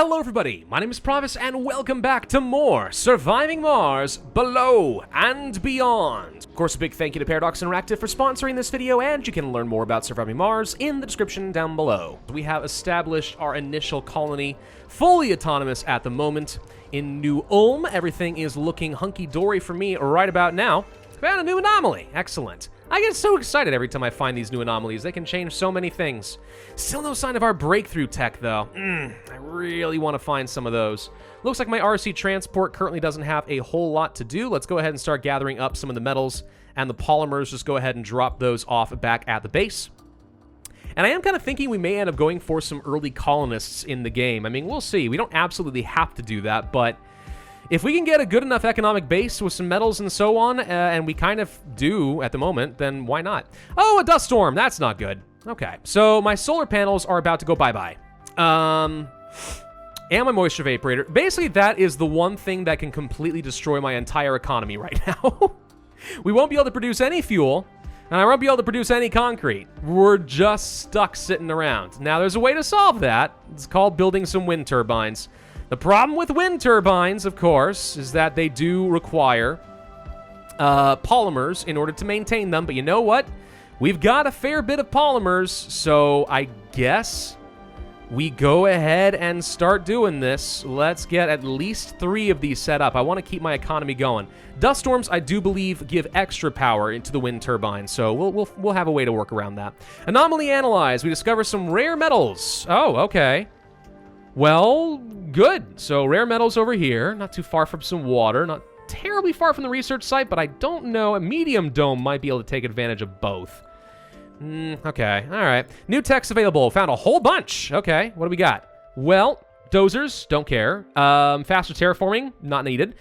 Hello everybody, my name is Pravus and welcome back to more Surviving Mars Below and Beyond. Of course, a big thank you to Paradox Interactive for sponsoring this video, and you can learn more about Surviving Mars in the description down below. We have established our initial colony, fully autonomous at the moment. In New Ulm, everything is looking hunky-dory for me right about now. Found a new anomaly, excellent. I get so excited every time I find these new anomalies. They can change so many things. Still no sign of our breakthrough tech, though. I really want to find some of those. Looks like my RC transport currently doesn't have a whole lot to do. Let's go ahead and start gathering up some of the metals and the polymers. Just go ahead and drop those off back at the base. And I am kind of thinking we may end up going for some early colonists in the game. I mean, we'll see. We don't absolutely have to do that, but if we can get a good enough economic base with some metals and so on, and we kind of do at the moment, then why not? Oh, a dust storm. That's not good. Okay, so my solar panels are about to go bye-bye. And my moisture evaporator. Basically, that is the one thing that can completely destroy my entire economy right now. We won't be able to produce any fuel, and I won't be able to produce any concrete. We're just stuck sitting around. Now, there's a way to solve that. It's called building some wind turbines. The problem with wind turbines, of course, is that they do require polymers in order to maintain them. But you know what? We've got a fair bit of polymers, so I guess we go ahead and start doing this. Let's get at least 3 of these set up. I want to keep my economy going. Dust storms, I do believe, give extra power into the wind turbine, so we'll have a way to work around that. Anomaly analyzed. We discover some rare metals. Oh, okay. Well, good. So rare metals over here, not too far from some water, not terribly far from the research site, but I don't know. A medium dome might be able to take advantage of both. Okay, all right. New techs available. Found a whole bunch. Okay, what do we got? Well, dozers, don't care. Faster terraforming, not needed.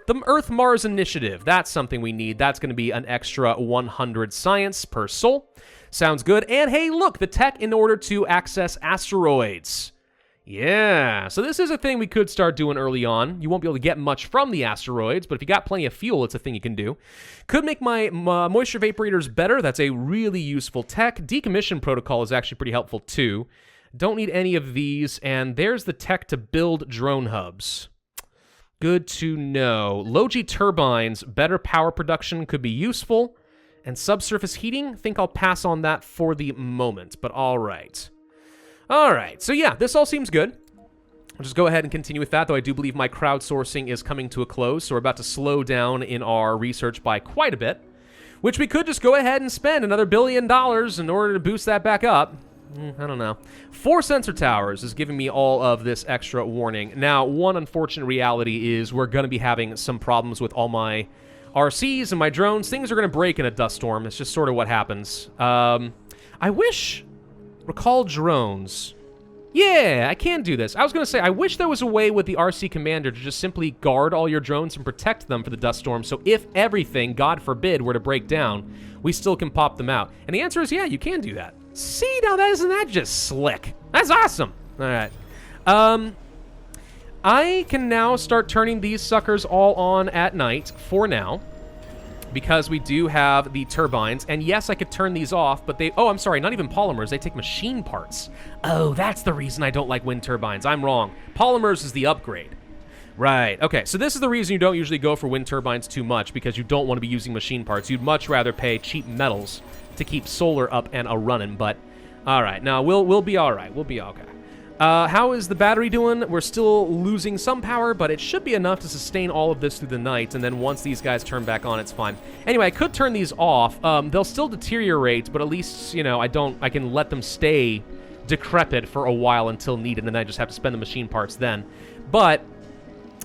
The Earth-Mars Initiative. That's something we need. That's going to be an extra 100 science per soul. Sounds good. And hey, look, the tech in order to access asteroids. Yeah, so this is a thing we could start doing early on. You won't be able to get much from the asteroids, but if you got plenty of fuel, it's a thing you can do. Could make my moisture evaporators better. That's a really useful tech. Decommission protocol is actually pretty helpful too. Don't need any of these, and there's the tech to build drone hubs. Good to know. Low-G turbines, better power production could be useful. And subsurface heating, think I'll pass on that for the moment, but all right. All right, so yeah, this all seems good. I'll just go ahead and continue with that, though I do believe my crowdsourcing is coming to a close, so we're about to slow down in our research by quite a bit, which we could just go ahead and spend another $1 billion in order to boost that back up. I don't know. 4 sensor towers is giving me all of this extra warning. Now, one unfortunate reality is we're going to be having some problems with all my RCs and my drones. Things are going to break in a dust storm. It's just sort of what happens. I wish... Recall drones. Yeah, I can do this. I was going to say, I wish there was a way with the RC Commander to just simply guard all your drones and protect them for the dust storm, so if everything, God forbid, were to break down, we still can pop them out. And the answer is, yeah, you can do that. See, now isn't that just slick? That's awesome. All right. I can now start turning these suckers all on at night, for now, because we do have the turbines. And yes, I could turn these off, but they... Oh, I'm sorry, not even polymers. They take machine parts. Oh, that's the reason I don't like wind turbines. I'm wrong. Polymers is the upgrade. Right. Okay, so this is the reason you don't usually go for wind turbines too much, because you don't want to be using machine parts. You'd much rather pay cheap metals to keep solar up and a-running, but... All right, now, we'll be all right. We'll be okay. How is the battery doing? We're still losing some power, but it should be enough to sustain all of this through the night, and then once these guys turn back on, it's fine. Anyway, I could turn these off. They'll still deteriorate, but at least, you know, I can let them stay decrepit for a while until needed, and then I just have to spend the machine parts then. But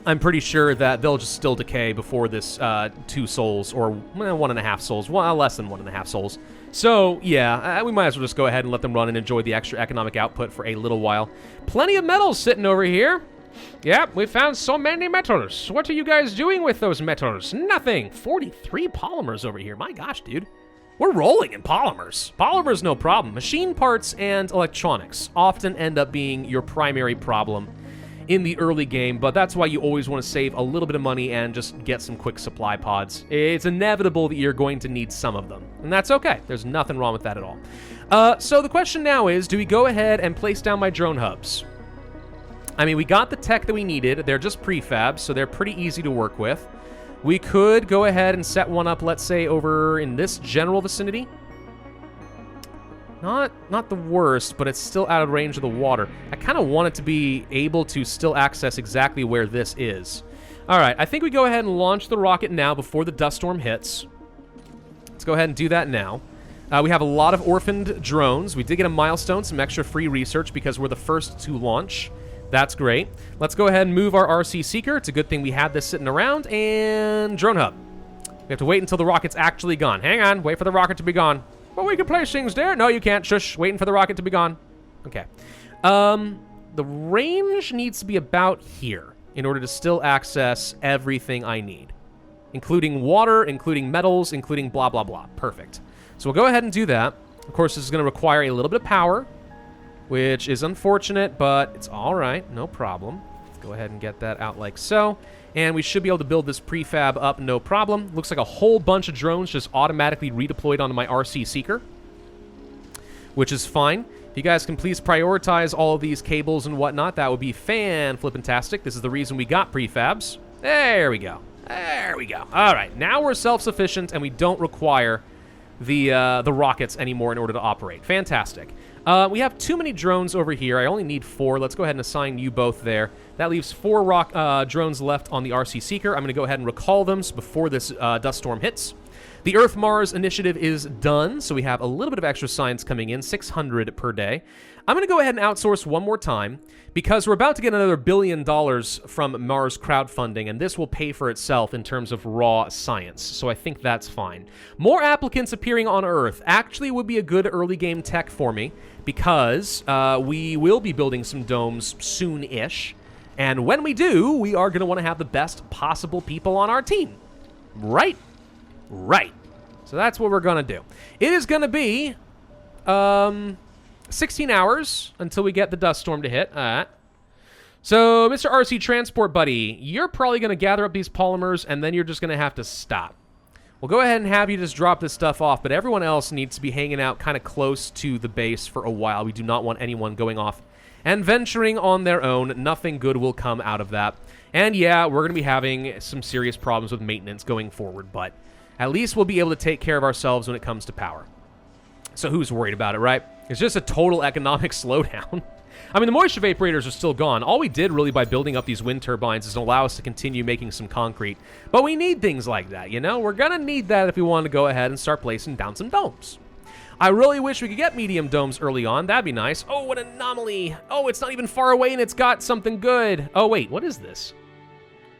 I'm pretty sure that they'll just still decay before this 2 souls, or 1.5 souls, well, less than 1.5 souls. So, yeah, we might as well just go ahead and let them run and enjoy the extra economic output for a little while. Plenty of metals sitting over here. Yep, we found so many metals. What are you guys doing with those metals? Nothing. 43 polymers over here. My gosh, dude. We're rolling in polymers. Polymers, no problem. Machine parts and electronics often end up being your primary problem in the early game, but that's why you always want to save a little bit of money and just get some quick supply pods. It's inevitable that you're going to need some of them, and that's okay. There's nothing wrong with that at all. So the question now is, do we go ahead and place down my drone hubs? I mean, we got the tech that we needed. They're just prefabs, so they're pretty easy to work with. We could go ahead and set one up, let's say, over in this general vicinity. Not the worst, but it's still out of range of the water. I kind of want it to be able to still access exactly where this is. All right, I think we go ahead and launch the rocket now before the dust storm hits. Let's go ahead and do that now. We have a lot of orphaned drones. We did get a milestone, some extra free research because we're the first to launch. That's great. Let's go ahead and move our RC Seeker. It's a good thing we had this sitting around. And drone hub. We have to wait until the rocket's actually gone. Hang on, wait for the rocket to be gone. But we can place things there. No, you can't. Shush. Waiting for the rocket to be gone. Okay. The range needs to be about here in order to still access everything I need, including water, including metals, including blah, blah, blah. Perfect. So we'll go ahead and do that. Of course, this is going to require a little bit of power, which is unfortunate, but it's all right. No problem. Let's go ahead and get that out like so. And we should be able to build this prefab up, no problem. Looks like a whole bunch of drones just automatically redeployed onto my RC Seeker, which is fine. If you guys can please prioritize all of these cables and whatnot, that would be fan-flippantastic. This is the reason we got prefabs. There we go. There we go. All right, now we're self-sufficient and we don't require the rockets anymore in order to operate. Fantastic. We have too many drones over here. I only need 4. Let's go ahead and assign you both there. That leaves 4 drones left on the RC Seeker. I'm going to go ahead and recall them before this dust storm hits. The Earth-Mars initiative is done, so we have a little bit of extra science coming in, 600 per day. I'm going to go ahead and outsource one more time because we're about to get another $1 billion from Mars crowdfunding, and this will pay for itself in terms of raw science, so I think that's fine. More applicants appearing on Earth actually would be a good early game tech for me because we will be building some domes soon-ish, and when we do, we are going to want to have the best possible people on our team. Right? Right. So that's what we're going to do. It is going to be 16 hours until we get the dust storm to hit. So, Mr. RC Transport Buddy, you're probably going to gather up these polymers, and then you're just going to have to stop. We'll go ahead and have you just drop this stuff off, but everyone else needs to be hanging out kind of close to the base for a while. We do not want anyone going off and venturing on their own. Nothing good will come out of that. And yeah, we're going to be having some serious problems with maintenance going forward, but at least we'll be able to take care of ourselves when it comes to power. So who's worried about it, right? It's just a total economic slowdown. I mean, the moisture vaporators are still gone. All we did really by building up these wind turbines is allow us to continue making some concrete. But we need things like that, you know? We're going to need that if we want to go ahead and start placing down some domes. I really wish we could get medium domes early on. That'd be nice. Oh, what an anomaly. Oh, it's not even far away and it's got something good. Oh, wait, what is this?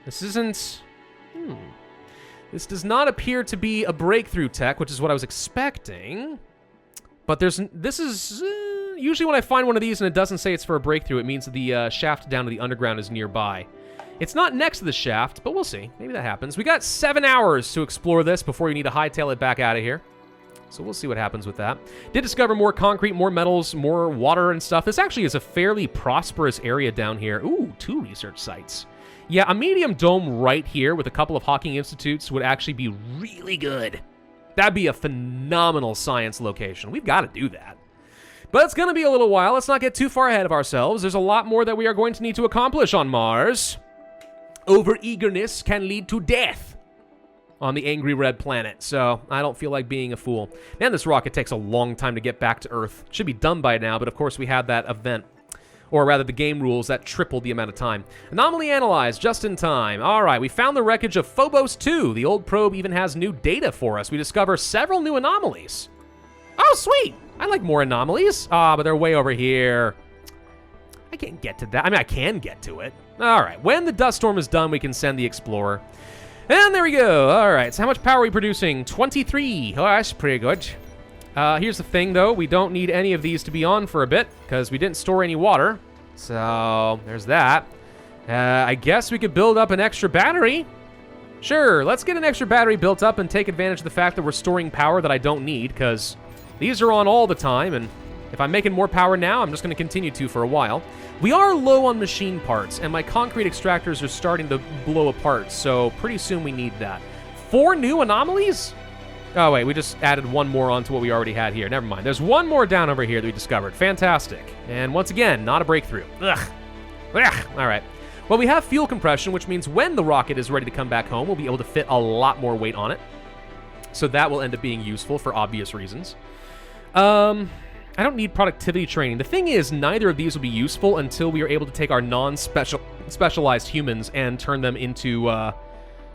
This isn't... This does not appear to be a breakthrough tech, which is what I was expecting. But this is... usually when I find one of these and it doesn't say it's for a breakthrough, it means that the shaft down to the underground is nearby. It's not next to the shaft, but we'll see. Maybe that happens. We got 7 hours to explore this before you need to hightail it back out of here. So we'll see what happens with that. Did discover more concrete, more metals, more water and stuff. This actually is a fairly prosperous area down here. Ooh, 2 research sites. Yeah, a medium dome right here with a couple of Hawking Institutes would actually be really good. That'd be a phenomenal science location. We've got to do that. But it's going to be a little while. Let's not get too far ahead of ourselves. There's a lot more that we are going to need to accomplish on Mars. Over-eagerness can lead to death on the angry red planet, so I don't feel like being a fool. Man, this rocket takes a long time to get back to Earth. Should be done by now, but of course we had that event. Or rather, the game rules that tripled the amount of time. Anomaly analyzed, just in time. All right, we found the wreckage of Phobos 2. The old probe even has new data for us. We discover several new anomalies. Oh, sweet. I like more anomalies. But they're way over here. I can't get to that. I mean, I can get to it. All right, when the dust storm is done, we can send the Explorer. And there we go. All right, so how much power are we producing? 23. Oh, that's pretty good. Here's the thing, though. We don't need any of these to be on for a bit because we didn't store any water. So there's that. I guess we could build up an extra battery. Sure, let's get an extra battery built up and take advantage of the fact that we're storing power that I don't need because these are on all the time, and if I'm making more power now, I'm just going to continue to for a while. We are low on machine parts, and my concrete extractors are starting to blow apart, so pretty soon we need that. 4 new anomalies? Oh, wait, we just added one more onto what we already had here. Never mind. There's one more down over here that we discovered. Fantastic. And once again, not a breakthrough. Ugh. Ugh, all right. Well, we have fuel compression, which means when the rocket is ready to come back home, we'll be able to fit a lot more weight on it. So that will end up being useful for obvious reasons. I don't need productivity training. The thing is, neither of these will be useful until we are able to take our non-specialized humans and turn them into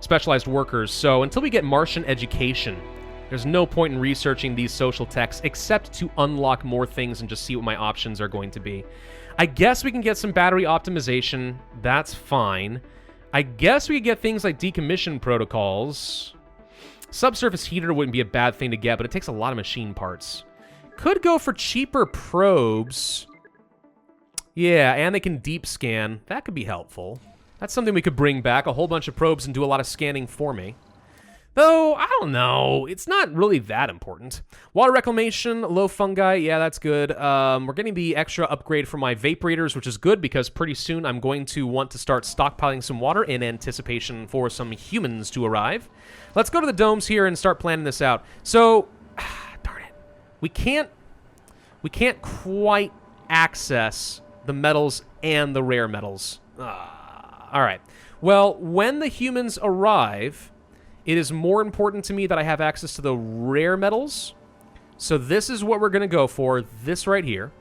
specialized workers. So until we get Martian education, there's no point in researching these social techs except to unlock more things and just see what my options are going to be. I guess we can get some battery optimization. That's fine. I guess we could get things like decommission protocols. Subsurface heater wouldn't be a bad thing to get, but it takes a lot of machine parts. Could go for cheaper probes. Yeah, and they can deep scan. That could be helpful. That's something we could bring back, a whole bunch of probes and do a lot of scanning for me. Though, I don't know. It's not really that important. Water reclamation, low fungi. Yeah, that's good. We're getting the extra upgrade for my vaporators, which is good because pretty soon I'm going to want to start stockpiling some water in anticipation for some humans to arrive. Let's go to the domes here and start planning this out. So, darn it. We can't quite access the metals and the rare metals. All right. Well, when the humans arrive, it is more important to me that I have access to the rare metals. So this is what we're going to go for, this right here.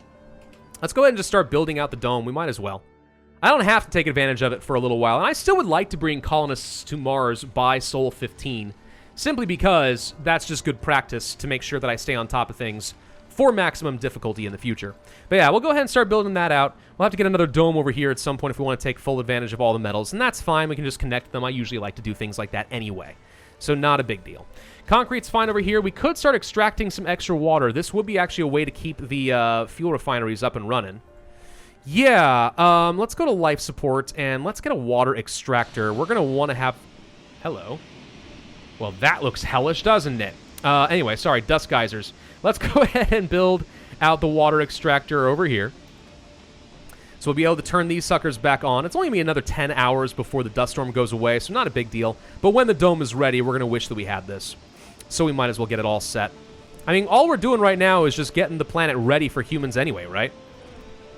Let's go ahead and just start building out the dome. We might as well. I don't have to take advantage of it for a little while, and I still would like to bring colonists to Mars by Sol 15, simply because that's just good practice to make sure that I stay on top of things for maximum difficulty in the future. But yeah, we'll go ahead and start building that out. We'll have to get another dome over here at some point if we want to take full advantage of all the metals, and that's fine. We can just connect them. I usually like to do things like that anyway. So not a big deal. Concrete's fine over here. We could start extracting some extra water. This would be actually a way to keep the fuel refineries up and running. Yeah, let's go to life support, and let's get a water extractor. We're going to want to have... Hello. Well, that looks hellish, doesn't it? Anyway, sorry, dust geysers. Let's go ahead and build out the water extractor over here. So we'll be able to turn these suckers back on. It's only going to be another 10 hours before the dust storm goes away, so not a big deal. But when the dome is ready, we're going to wish that we had this. So we might as well get it all set. I mean, all we're doing right now is just getting the planet ready for humans anyway, right?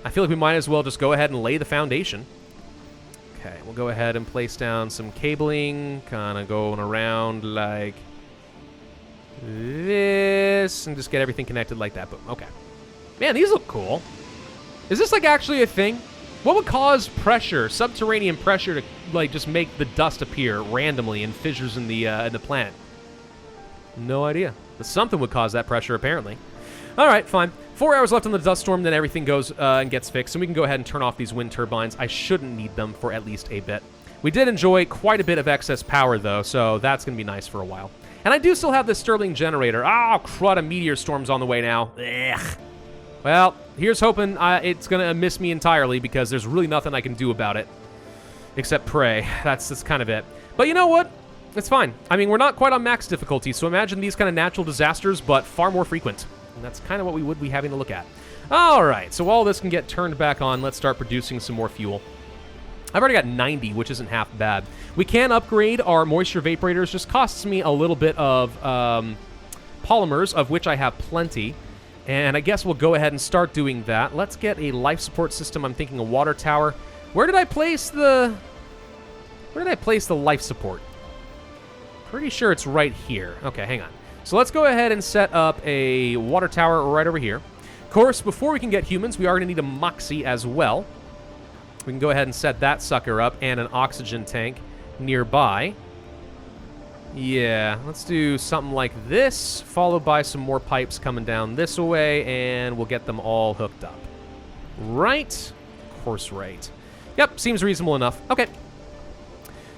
I feel like we might as well just go ahead and lay the foundation. Okay, we'll go ahead and place down some cabling, kind of going around like this, and just get everything connected like that. Boom. Okay. Man, these look cool. Is this, like, actually a thing? What would cause pressure, subterranean pressure, to, like, just make the dust appear randomly in fissures in the planet? No idea. But something would cause that pressure, apparently. All right, fine. 4 hours left on the dust storm, then everything goes and gets fixed, and we can go ahead and turn off these wind turbines. I shouldn't need them for at least a bit. We did enjoy quite a bit of excess power, though, so that's going to be nice for a while. And I do still have this Stirling generator. Oh, crud, a meteor storm's on the way now. Ugh. Well, here's hoping it's going to miss me entirely because there's really nothing I can do about it except pray. That's kind of it. But you know what? It's fine. I mean, we're not quite on max difficulty, so imagine these kind of natural disasters, but far more frequent. And that's kind of what we would be having to look at. All right, so while this can get turned back on, let's start producing some more fuel. I've already got 90, which isn't half bad. We can upgrade our moisture vaporators. Just costs me a little bit of polymers, of which I have plenty. And I guess we'll go ahead and start doing that. Let's get a life support system. I'm thinking a water tower. Where did I place the life support? Pretty sure it's right here. Okay, hang on. So let's go ahead and set up a water tower right over here. Of course, before we can get humans, we are going to need a Moxie as well. We can go ahead and set that sucker up and an oxygen tank nearby. Yeah, let's do something like this, followed by some more pipes coming down this way, and we'll get them all hooked up. Right? Of course, right. Yep, seems reasonable enough. Okay.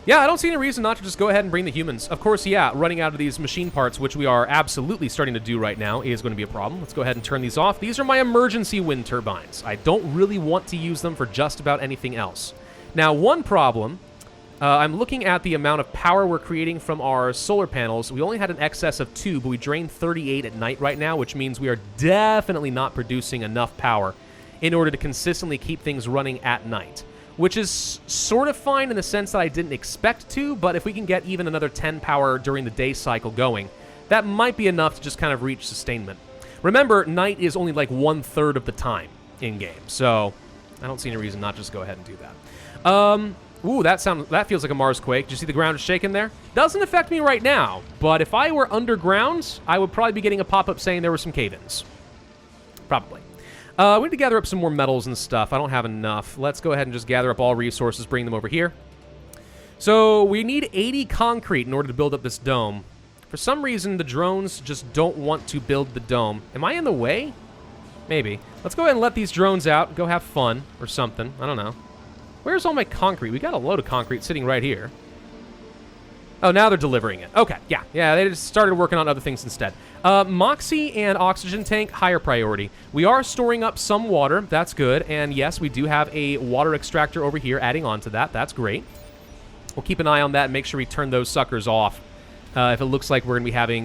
Yeah, I don't see any reason not to just go ahead and bring the humans. Of course, yeah, running out of these machine parts, which we are absolutely starting to do right now, is going to be a problem. Let's go ahead and turn these off. These are my emergency wind turbines. I don't really want to use them for just about anything else. Now, one problem... I'm looking at the amount of power we're creating from our solar panels. We only had an excess of 2, but we drained 38 at night right now, which means we are definitely not producing enough power in order to consistently keep things running at night, which is sort of fine in the sense that I didn't expect to, but if we can get even another 10 power during the day cycle going, that might be enough to just kind of reach sustainment. Remember, night is only like 1/3 of the time in-game, so I don't see any reason not to just go ahead and do that. Ooh, that feels like a Mars quake. Did you see the ground shaking there? Doesn't affect me right now, but if I were underground, I would probably be getting a pop-up saying there were some cave-ins. Probably. We need to gather up some more metals and stuff. I don't have enough. Let's go ahead and just gather up all resources, bring them over here. So we need 80 concrete in order to build up this dome. For some reason, the drones just don't want to build the dome. Am I in the way? Maybe. Let's go ahead and let these drones out, go have fun, or something. I don't know. Where's all my concrete? We got a load of concrete sitting right here. Oh, now they're delivering it. Okay, yeah, they just started working on other things instead. Moxie and oxygen tank, higher priority. We are storing up some water. That's good. And yes, we do have a water extractor over here adding on to that. That's great. We'll keep an eye on that and make sure we turn those suckers off if it looks like we're going to be having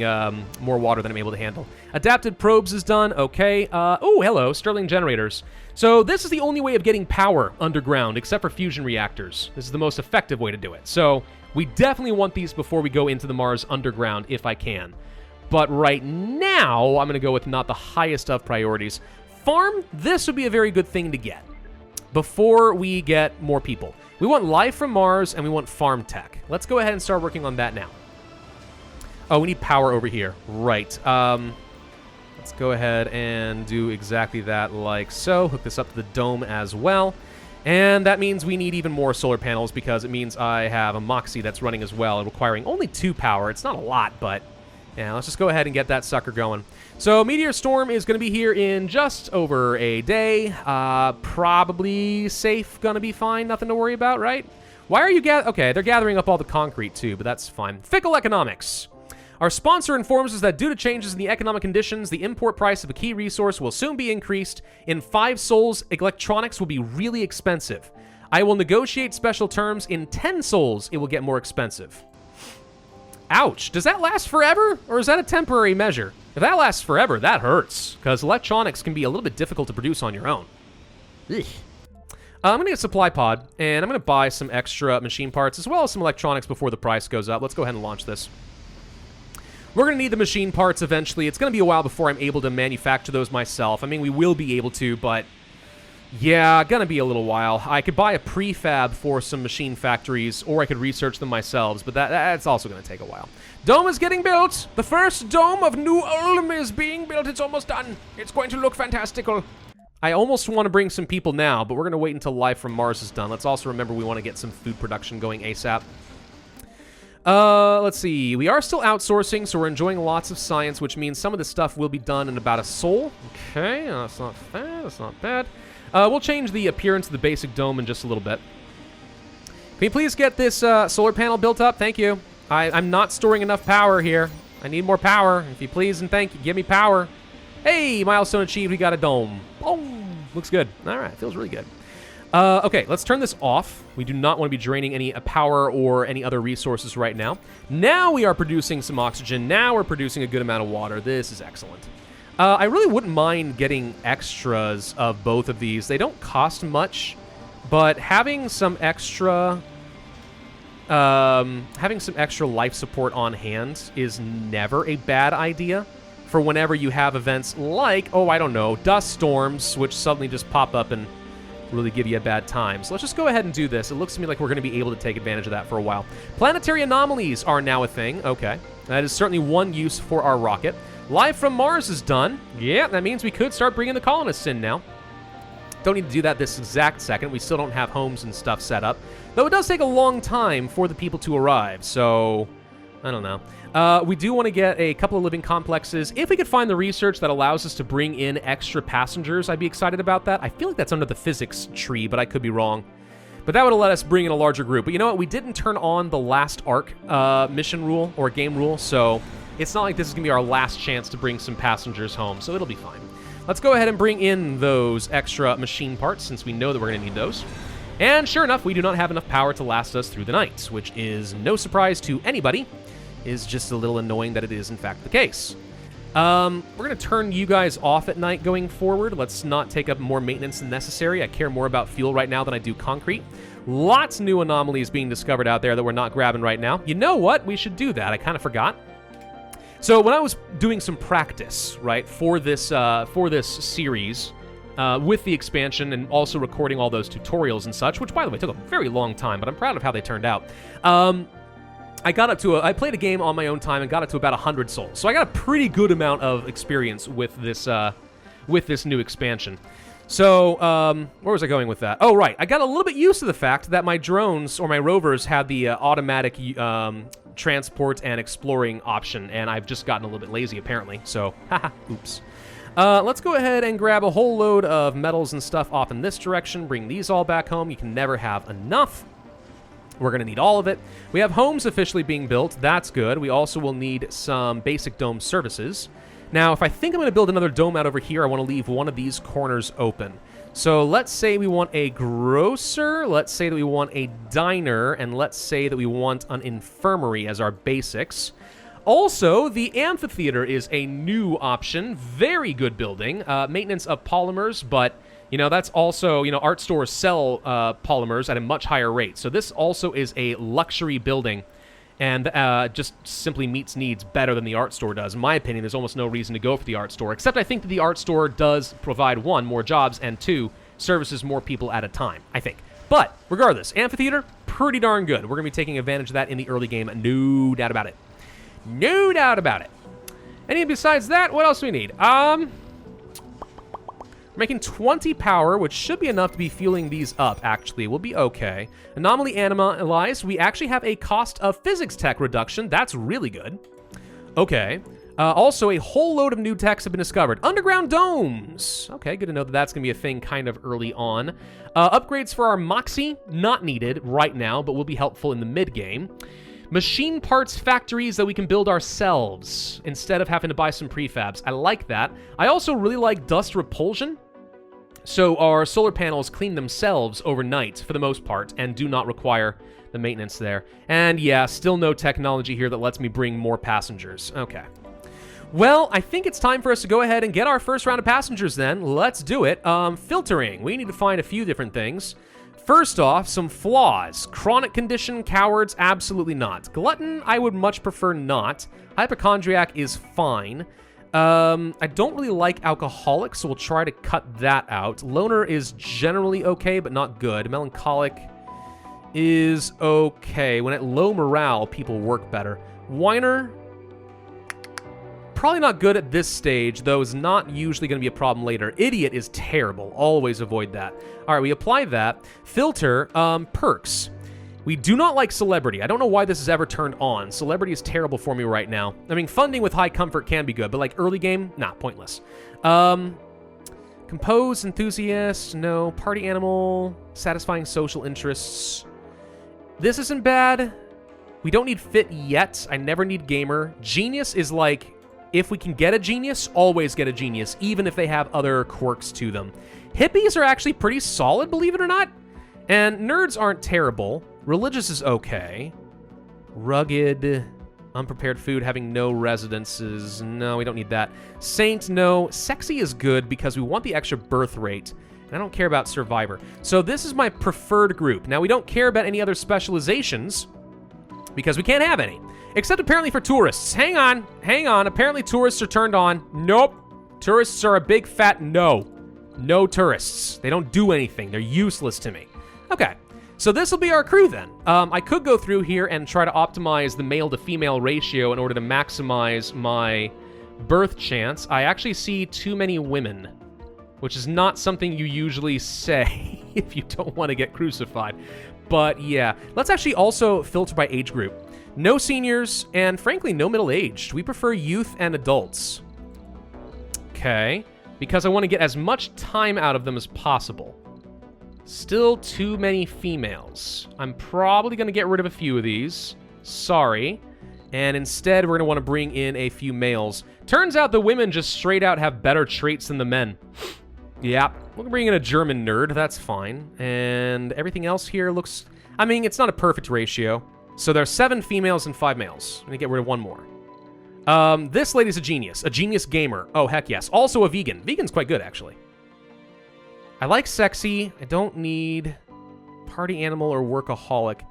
more water than I'm able to handle. Adapted probes is done. Okay. Oh, hello, Stirling generators. So this is the only way of getting power underground, except for fusion reactors. This is the most effective way to do it. So we definitely want these before we go into the Mars underground, if I can. But right now, I'm going to go with not the highest of priorities. Farm, this would be a very good thing to get before we get more people. We want life from Mars, and we want farm tech. Let's go ahead and start working on that now. Oh, we need power over here. Right. Let's go ahead and do exactly that like so. Hook this up to the dome as well. And that means we need even more solar panels because it means I have a Moxie that's running as well, requiring only 2 power. It's not a lot, but yeah, let's just go ahead and get that sucker going. So Meteor Storm is going to be here in just over a day. Probably safe, going to be fine. Nothing to worry about, right? Why are you okay, they're gathering up all the concrete too, but that's fine. Fickle Economics. Our sponsor informs us that due to changes in the economic conditions, the import price of a key resource will soon be increased. In 5 sols, electronics will be really expensive. I will negotiate special terms. In 10 sols, it will get more expensive. Ouch. Does that last forever, or is that a temporary measure? If that lasts forever, that hurts, because electronics can be a little bit difficult to produce on your own. Ugh. I'm going to get a supply pod, and I'm going to buy some extra machine parts, as well as some electronics before the price goes up. Let's go ahead and launch this. We're going to need the machine parts eventually. It's going to be a while before I'm able to manufacture those myself. I mean, we will be able to, but yeah, going to be a little while. I could buy a prefab for some machine factories, or I could research them myself, but that's also going to take a while. Dome is getting built. The first dome of New Ulm is being built. It's almost done. It's going to look fantastical. I almost want to bring some people now, but we're going to wait until Life from Mars is done. Let's also remember we want to get some food production going ASAP. Let's see. We are still outsourcing, so we're enjoying lots of science, which means some of this stuff will be done in about a sol. Okay, that's not bad. That's not bad. We'll change the appearance of the basic dome in just a little bit. Can you please get this solar panel built up? Thank you. I'm not storing enough power here. I need more power. If you please and thank you, give me power. Hey, milestone achieved. We got a dome. Boom. Looks good. All right, feels really good. Okay, let's turn this off. We do not want to be draining any power or any other resources right now. Now we are producing some oxygen. Now we're producing a good amount of water. This is excellent. I really wouldn't mind getting extras of both of these. They don't cost much, but having some extra life support on hand is never a bad idea for whenever you have events like, oh, I don't know, dust storms, which suddenly just pop up and really give you a bad time. So let's just go ahead and do this. It looks to me like we're going to be able to take advantage of that for a while. Planetary anomalies are now a thing. Okay. That is certainly one use for our rocket. Life from Mars is done. Yeah, that means we could start bringing the colonists in now. Don't need to do that this exact second. We still don't have homes and stuff set up. Though it does take a long time for the people to arrive, so I don't know. We do want to get a couple of living complexes. If we could find the research that allows us to bring in extra passengers, I'd be excited about that. I feel like that's under the physics tree, but I could be wrong. But that would have let us bring in a larger group. But you know what? We didn't turn on the last arc mission rule or game rule, so it's not like this is going to be our last chance to bring some passengers home, so it'll be fine. Let's go ahead and bring in those extra machine parts since we know that we're going to need those. And sure enough, we do not have enough power to last us through the night, which is no surprise to anybody. Is just a little annoying that it is in fact the case. We're going to turn you guys off at night going forward. Let's not take up more maintenance than necessary. I care more about fuel right now than I do concrete. Lots of new anomalies being discovered out there that we're not grabbing right now. You know what? We should do that. I kind of forgot. So when I was doing some practice, right, for this series, with the expansion and also recording all those tutorials and such, which, by the way, took a very long time, but I'm proud of how they turned out. I played a game on my own time and got it to about 100 souls. So I got a pretty good amount of experience with this new expansion. So, where was I going with that? Oh, right. I got a little bit used to the fact that my drones or my rovers had the automatic transport and exploring option, and I've just gotten a little bit lazy, apparently. So, haha, oops. Let's go ahead and grab a whole load of metals and stuff off in this direction. Bring these all back home. You can never have enough. We're going to need all of it. We have homes officially being built. That's good. We also will need some basic dome services. Now, if I think I'm going to build another dome out over here, I want to leave one of these corners open. So let's say we want a grocer, let's say that we want a diner, and let's say that we want an infirmary as our basics. Also, the amphitheater is a new option. Very good building. Maintenance of polymers, but, you know, that's also, you know, art stores sell polymers at a much higher rate. So this also is a luxury building. And just simply meets needs better than the art store does. In my opinion, there's almost no reason to go for the art store, except I think that the art store does provide, one, more jobs, and two, services more people at a time, I think. But, regardless, amphitheater, pretty darn good. We're going to be taking advantage of that in the early game, no doubt about it. No doubt about it. Anything besides that, what else do we need? Making 20 power, which should be enough to be fueling these up, actually. We'll be okay. Anomaly Anomalies, we actually have a cost of physics tech reduction. That's really good. Okay. Also, a whole load of new techs have been discovered. Underground domes. Okay, good to know that that's going to be a thing kind of early on. Upgrades for our Moxie, not needed right now, but will be helpful in the mid-game. Machine parts factories that we can build ourselves instead of having to buy some prefabs. I like that. I also really like dust repulsion. So our solar panels clean themselves overnight for the most part and do not require the maintenance there. And yeah, still no technology here that lets me bring more passengers. Okay. Well, I think it's time for us to go ahead and get our first round of passengers then. Let's do it. Filtering. We need to find a few different things. First off, some flaws. Chronic condition, cowards, absolutely not. Glutton, I would much prefer not. Hypochondriac is fine. I don't really like alcoholic, so we'll try to cut that out. Loner is generally okay, but not good. Melancholic is okay. When at low morale, people work better. Whiner, probably not good at this stage, though is not usually going to be a problem later. Idiot is terrible. Always avoid that. All right, we apply that. Filter, perks. We do not like celebrity. I don't know why this is ever turned on. Celebrity is terrible for me right now. I mean, funding with high comfort can be good, but like early game, nah, pointless. Compose, enthusiast, no. Party animal, satisfying social interests. This isn't bad. We don't need fit yet. I never need gamer. Genius is like, if we can get a genius, always get a genius, even if they have other quirks to them. Hippies are actually pretty solid, believe it or not. And nerds aren't terrible. Religious is okay. Rugged, unprepared food, having no residences. No, we don't need that. Saint, no. Sexy is good because we want the extra birth rate. And I don't care about survivor. So this is my preferred group. Now, we don't care about any other specializations because we can't have any. Except apparently for tourists. Hang on, hang on. Apparently tourists are turned on. Nope. Tourists are a big fat no. No tourists. They don't do anything. They're useless to me. Okay. So this will be our crew then. I could go through here and try to optimize the male to female ratio in order to maximize my birth chance. I actually see too many women, which is not something you usually say if you don't want to get crucified. But yeah, let's actually also filter by age group. No seniors, and frankly, no middle-aged. We prefer youth and adults. Okay, because I want to get as much time out of them as possible. Still too many females. I'm probably going to get rid of a few of these. Sorry. And instead, we're going to want to bring in a few males. Turns out the women just straight out have better traits than the men. Yeah, we'll bring in a German nerd. That's fine. And everything else here looks... I mean, it's not a perfect ratio. So there's 7 females and 5 males. I'm going to get rid of one more. This lady's a genius gamer. Oh, heck yes. Also a vegan. Vegan's quite good, actually. I like sexy. I don't need party animal or workaholic.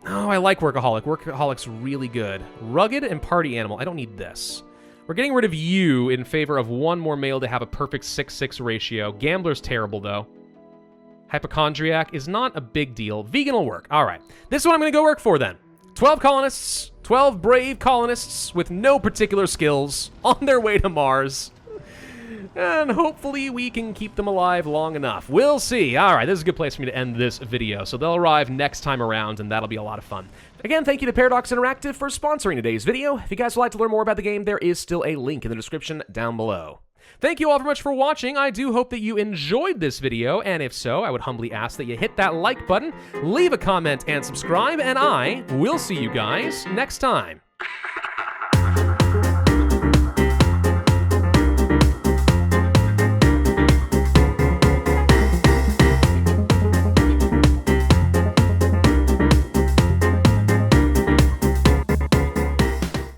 Oh, I like workaholic. Workaholic's really good. Rugged and party animal. I don't need this. We're We're getting rid of you in favor of one more male to have a perfect 6-6 ratio. Gambler's terrible, though. Hypochondriac is not a big deal. Vegan will work. All right. This is what I'm going to go work for, then. 12 colonists. 12 brave colonists with no particular skills on their way to Mars. And hopefully we can keep them alive long enough. We'll see. All right, this is a good place for me to end this video. So they'll arrive next time around, and that'll be a lot of fun. Again, thank you to Paradox Interactive for sponsoring today's video. If you guys would like to learn more about the game, there is still a link in the description down below. Thank you all very much for watching. I do hope that you enjoyed this video, and if so, I would humbly ask that you hit that like button, leave a comment, and subscribe, and I will see you guys next time.